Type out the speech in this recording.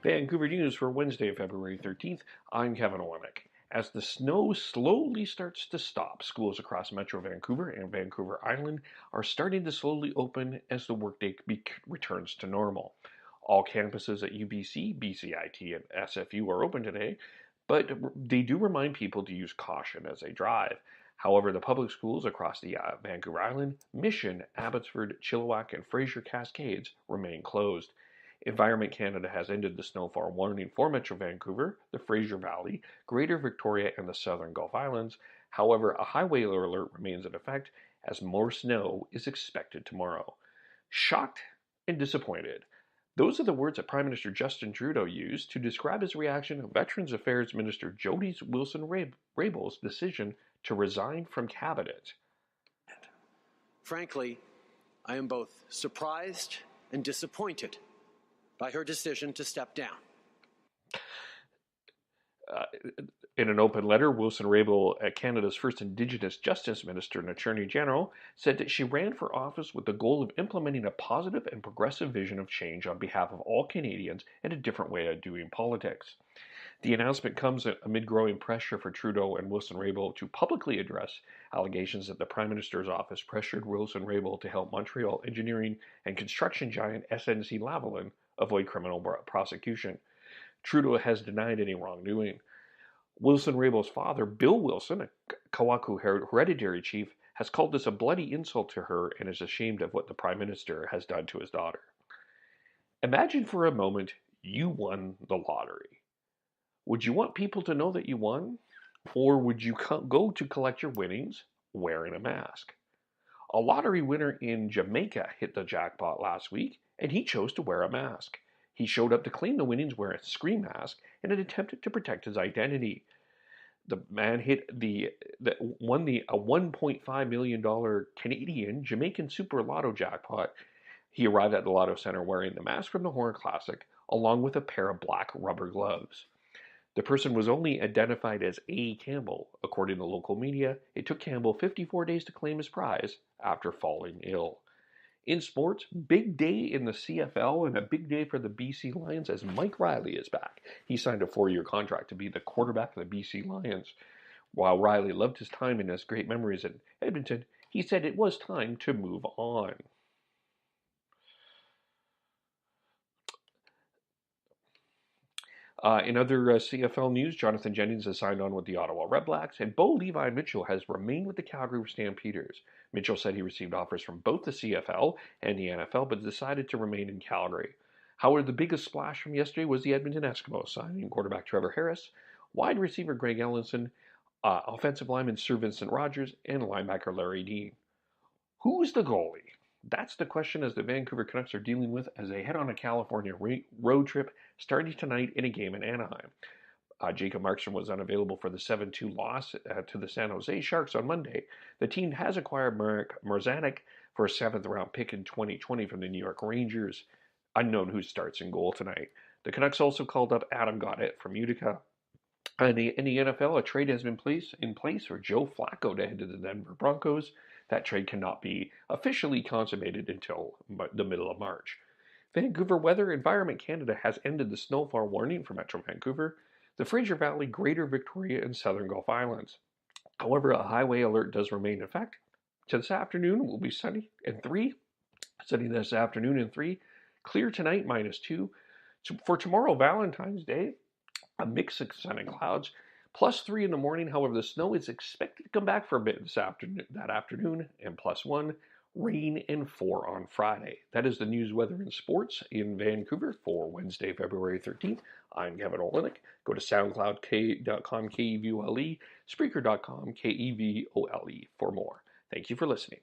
Vancouver News for Wednesday, February 13th. I'm Kevin Olenek. As the snow slowly starts to stop, schools across Metro Vancouver and Vancouver Island are starting to slowly open as the workday returns to normal. All campuses at UBC, BCIT, and SFU are open today, but they do remind people to use caution as they drive. However, the public schools across the Vancouver Island, Mission, Abbotsford, Chilliwack, and Fraser Cascades remain closed. Environment Canada has ended the snowfall warning for Metro Vancouver, the Fraser Valley, Greater Victoria, and the Southern Gulf Islands. However, a highway alert remains in effect as more snow is expected tomorrow. Shocked and disappointed. Those are the words that Prime Minister Justin Trudeau used to describe his reaction to Veterans Affairs Minister Jody Wilson-Reybould's decision to resign from cabinet. Frankly, I am both surprised and disappointed by her decision to step down. In an open letter, Wilson-Reybould, Canada's first Indigenous Justice Minister and Attorney General, said that she ran for office with the goal of implementing a positive and progressive vision of change on behalf of all Canadians and a different way of doing politics. The announcement comes amid growing pressure for Trudeau and Wilson-Reybould to publicly address allegations that the Prime Minister's office pressured Wilson-Reybould to help Montreal engineering and construction giant SNC-Lavalin avoid criminal prosecution. Trudeau has denied any wrongdoing. Wilson-Reybould's father, Bill Wilson, a Kawaku hereditary chief, has called this a bloody insult to her and is ashamed of what the Prime Minister has done to his daughter. Imagine for a moment you won the lottery. Would you want people to know that you won? Or would you go to collect your winnings wearing a mask? A lottery winner in Jamaica hit the jackpot last week, and he chose to wear a mask. He showed up to claim the winnings wearing a screen mask and had attempted to protect his identity. The man won a $1.5 million Canadian Jamaican Super Lotto jackpot. He arrived at the Lotto Center wearing the mask from the Horror Classic, along with a pair of black rubber gloves. The person was only identified as A. Campbell. According to local media, it took Campbell 54 days to claim his prize after falling ill. In sports, big day in the CFL and a big day for the BC Lions as Mike Reilly is back. He signed a 4-year contract to be the quarterback of the BC Lions. While Reilly loved his time and has great memories at Edmonton, he said it was time to move on. In other CFL news, Jonathan Jennings has signed on with the Ottawa Redblacks, and Bo Levi Mitchell has remained with the Calgary Stampeders. Mitchell said he received offers from both the CFL and the NFL, but decided to remain in Calgary. However, the biggest splash from yesterday was the Edmonton Eskimos signing quarterback Trevor Harris, wide receiver Greg Ellenson, offensive lineman Sir Vincent Rogers, and linebacker Larry Dean. Who's the goalie? That's the question as the Vancouver Canucks are dealing with as they head on a California road trip starting tonight in a game in Anaheim. Jacob Markstrom was unavailable for the 7-2 loss to the San Jose Sharks on Monday. The team has acquired Marek Marzanek for a 7th-round pick in 2020 from the New York Rangers. Unknown who starts in goal tonight. The Canucks also called up Adam Gaudette from Utica. In the NFL, a trade has been in place for Joe Flacco to head to the Denver Broncos. That trade cannot be officially consummated until the middle of March. Vancouver weather. Environment Canada has ended the snowfall warning for Metro Vancouver, the Fraser Valley, Greater Victoria, and Southern Gulf Islands. However, a highway alert does remain in effect. This afternoon will be sunny and 3. Sunny this afternoon and 3. Clear tonight, -2. For tomorrow, Valentine's Day, a mix of sun and clouds. +3 in the morning. However, the snow is expected to come back for a bit that afternoon, and +1. Rain and 4 on Friday. That is the news, weather, and sports in Vancouver for Wednesday, February 13th. I'm Kevin Olenek. Go to soundcloud.com, KEVOLE, Spreaker.com, KEVOLE for more. Thank you for listening.